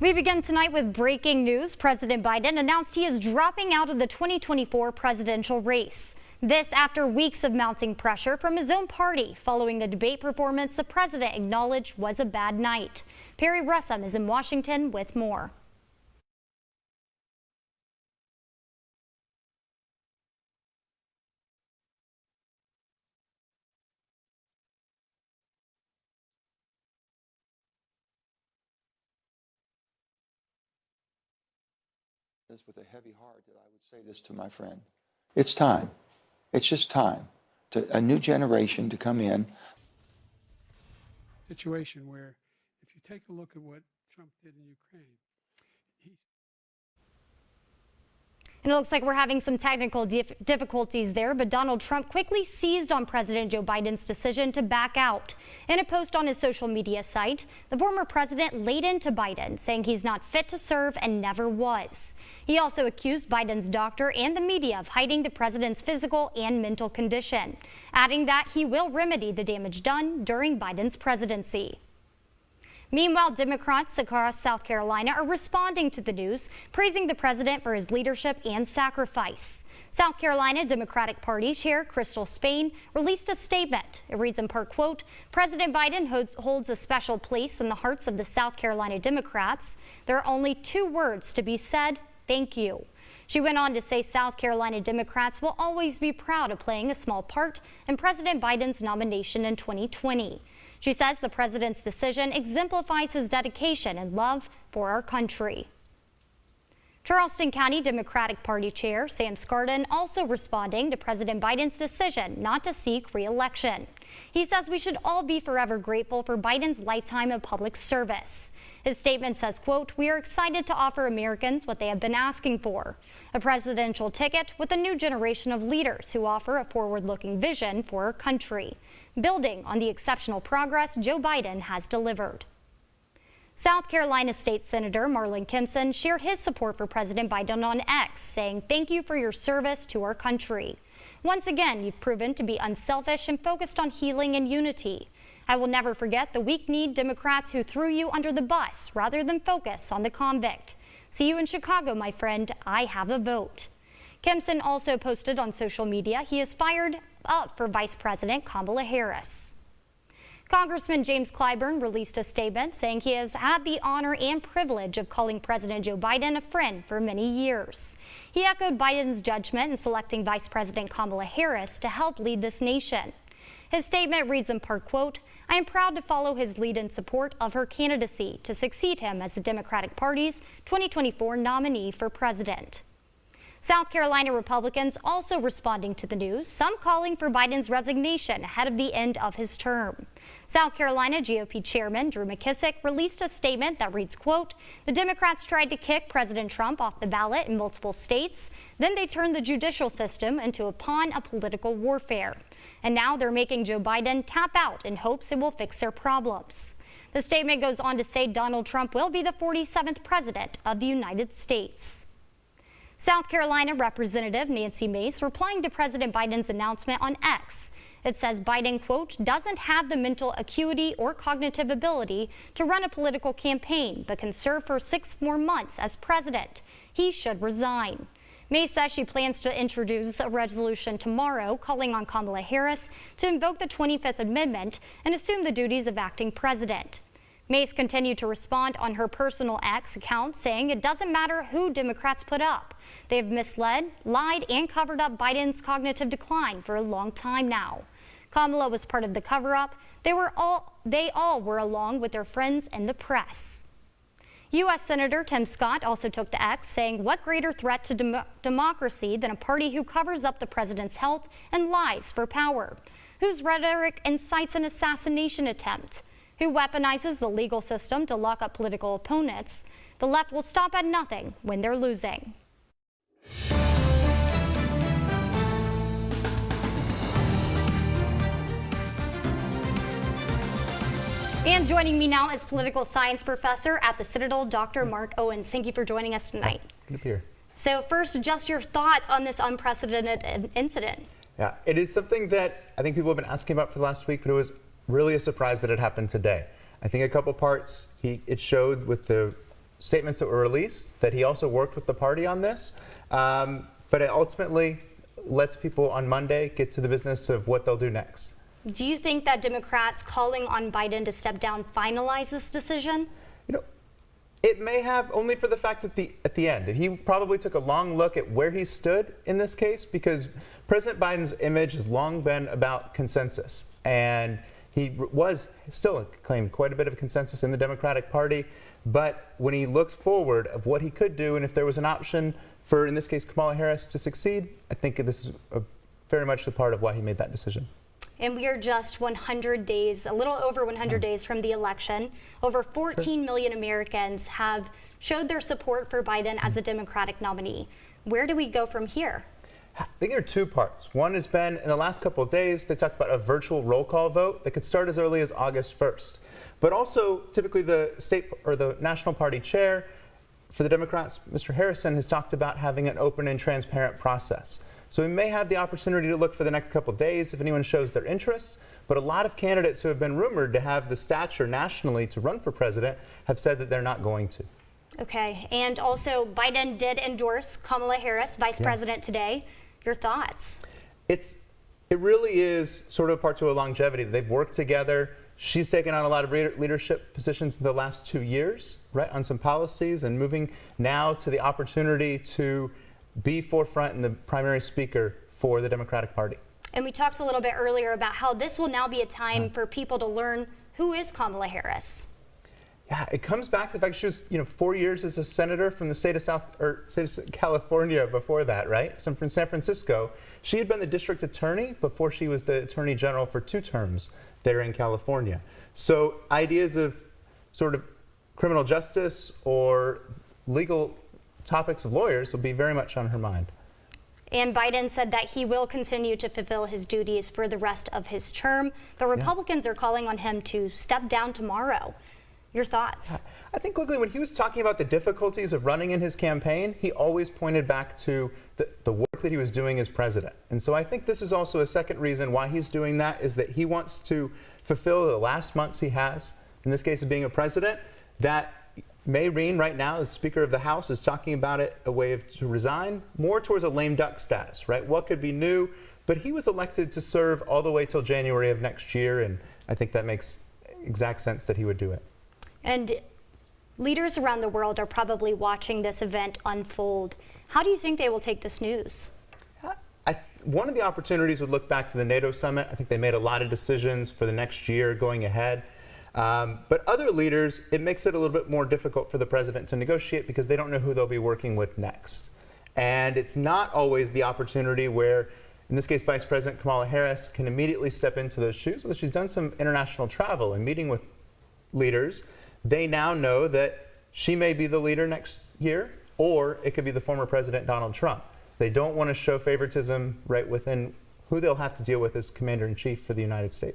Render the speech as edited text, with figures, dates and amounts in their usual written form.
We begin tonight with breaking news. President Biden announced he is dropping out of the 2024 presidential race. This after weeks of mounting pressure from his own party following a debate performance the president acknowledged was a bad night. Perry Russum is in Washington with more. With a heavy heart that I would say this to my friend. It's time. It's just time to a new generation to come in. Situation where if you take a look at what Trump did in Ukraine, And it looks like we're having some technical difficulties there, but Donald Trump quickly seized on President Joe Biden's decision to back out. In a post on his social media site, the former president laid into Biden, saying he's not fit to serve and never was. He also accused Biden's doctor and the media of hiding the president's physical and mental condition, adding that he will remedy the damage done during Biden's presidency. Meanwhile, Democrats across South Carolina are responding to the news, praising the president for his leadership and sacrifice. South Carolina Democratic Party Chair Crystal Spain released a statement. It reads in part, quote, President Biden holds a special place in the hearts of the South Carolina Democrats. There are only two words to be said: thank you. She went on to say South Carolina Democrats will always be proud of playing a small part in President Biden's nomination in 2020. She says the president's decision exemplifies his dedication and love for our country. Charleston County Democratic Party Chair Sam Scardon also responding to President Biden's decision not to seek re-election. He says we should all be forever grateful for Biden's lifetime of public service. His statement says, quote, we are excited to offer Americans what they have been asking for: a presidential ticket with a new generation of leaders who offer a forward-looking vision for our country, building on the exceptional progress Joe Biden has delivered. South Carolina State Senator Marlin Kimpson shared his support for President Biden on X, saying, thank you for your service to our country. Once again, you've proven to be unselfish and focused on healing and unity. I will never forget the weak-kneed Democrats who threw you under the bus rather than focus on the convict. See you in Chicago, my friend. I have a vote. Kimpson also posted on social media he is fired up for Vice President Kamala Harris. Congressman James Clyburn released a statement saying he has had the honor and privilege of calling President Joe Biden a friend for many years. He echoed Biden's judgment in selecting Vice President Kamala Harris to help lead this nation. His statement reads in part, quote, I am proud to follow his lead in support of her candidacy to succeed him as the Democratic Party's 2024 nominee for president. South Carolina Republicans also responding to the news, some calling for Biden's resignation ahead of the end of his term. South Carolina GOP Chairman Drew McKissick released a statement that reads, quote, the Democrats tried to kick President Trump off the ballot in multiple states. Then they turned the judicial system into a pawn of political warfare. And now they're making Joe Biden tap out in hopes it will fix their problems. The statement goes on to say Donald Trump will be the 47th president of the United States. South Carolina Representative Nancy Mace replying to President Biden's announcement on X. It says Biden, quote, doesn't have the mental acuity or cognitive ability to run a political campaign, but can serve for 6 more months as president. He should resign. Mace says she plans to introduce a resolution tomorrow calling on Kamala Harris to invoke the 25th Amendment and assume the duties of acting president. Mace continued to respond on her personal X account, saying it doesn't matter who Democrats put up. They have misled, lied, and covered up Biden's cognitive decline for a long time now. Kamala was part of the cover-up. They all were along with their friends in the press. U.S. Senator Tim Scott also took to X, saying, what greater threat to democracy than a party who covers up the president's health and lies for power, whose rhetoric incites an assassination attempt, who weaponizes the legal system to lock up political opponents. The left will stop at nothing when they're losing. And joining me now is political science professor at the Citadel, Dr. Mark Owens. Thank you for joining us tonight. Good to be here. So first, just your thoughts on this unprecedented incident. Yeah, it is something that I think people have been asking about for the last week, but it was really a surprise that it happened today. I think a couple parts. It showed with the statements that were released that he also worked with the party on this. But it ultimately lets people on Monday get to the business of what they'll do next. Do you think that Democrats calling on Biden to step down finalize this decision? It may have, only for the fact that at the end, he probably took a long look at where he stood in this case, because President Biden's image has long been about consensus, and he was still claimed quite a bit of consensus in the Democratic Party. But when he looked forward of what he could do, and if there was an option for, in this case, Kamala Harris to succeed, I think this is very much the part of why he made that decision. And we are just 100 days, a little over 100 days from the election. Over 14 million Americans have showed their support for Biden as the Democratic nominee. Where do we go from here? I think there are two parts. One has been, in the last couple of days, they talked about a virtual roll call vote that could start as early as August 1st. But also, typically the state or the National Party chair for the Democrats, Mr. Harrison, has talked about having an open and transparent process. So we may have the opportunity to look for the next couple of days if anyone shows their interest. But a lot of candidates who have been rumored to have the stature nationally to run for president have said that they're not going to. Okay, and also Biden did endorse Kamala Harris, vice president, today. Your thoughts? It really is sort of part to a longevity. They've worked together. She's taken on a lot of leadership positions in the last 2 years, right, on some policies, and moving now to the opportunity to be forefront and the primary speaker for the Democratic Party. And we talked a little bit earlier about how this will now be a time for people to learn who is Kamala Harris. Yeah, it comes back to the fact she was, 4 years as a senator from the state of California before that, right? From San Francisco. She had been the district attorney before she was the attorney general for 2 terms there in California. So ideas of sort of criminal justice or legal topics of lawyers will be very much on her mind. And Biden said that he will continue to fulfill his duties for the rest of his term. But Republicans are calling on him to step down tomorrow. Your thoughts? I think quickly, when he was talking about the difficulties of running in his campaign, he always pointed back to the work that he was doing as president. And so I think this is also a second reason why he's doing that, is that he wants to fulfill the last months he has, in this case of being a president. That Maureen right now, as Speaker of the House, is talking about it, a way to resign, more towards a lame duck status, right? What could be new? But he was elected to serve all the way till January of next year, and I think that makes exact sense that he would do it. And leaders around the world are probably watching this event unfold. How do you think they will take this news? One of the opportunities would look back to the NATO summit. I think they made a lot of decisions for the next year going ahead. But other leaders, it makes it a little bit more difficult for the president to negotiate because they don't know who they'll be working with next. And it's not always the opportunity where, in this case, Vice President Kamala Harris can immediately step into those shoes. She's done some international travel and meeting with leaders. They now know that she may be the leader next year, or it could be the former President Donald Trump. They don't want to show favoritism right within who they'll have to deal with as commander-in-chief for the United States.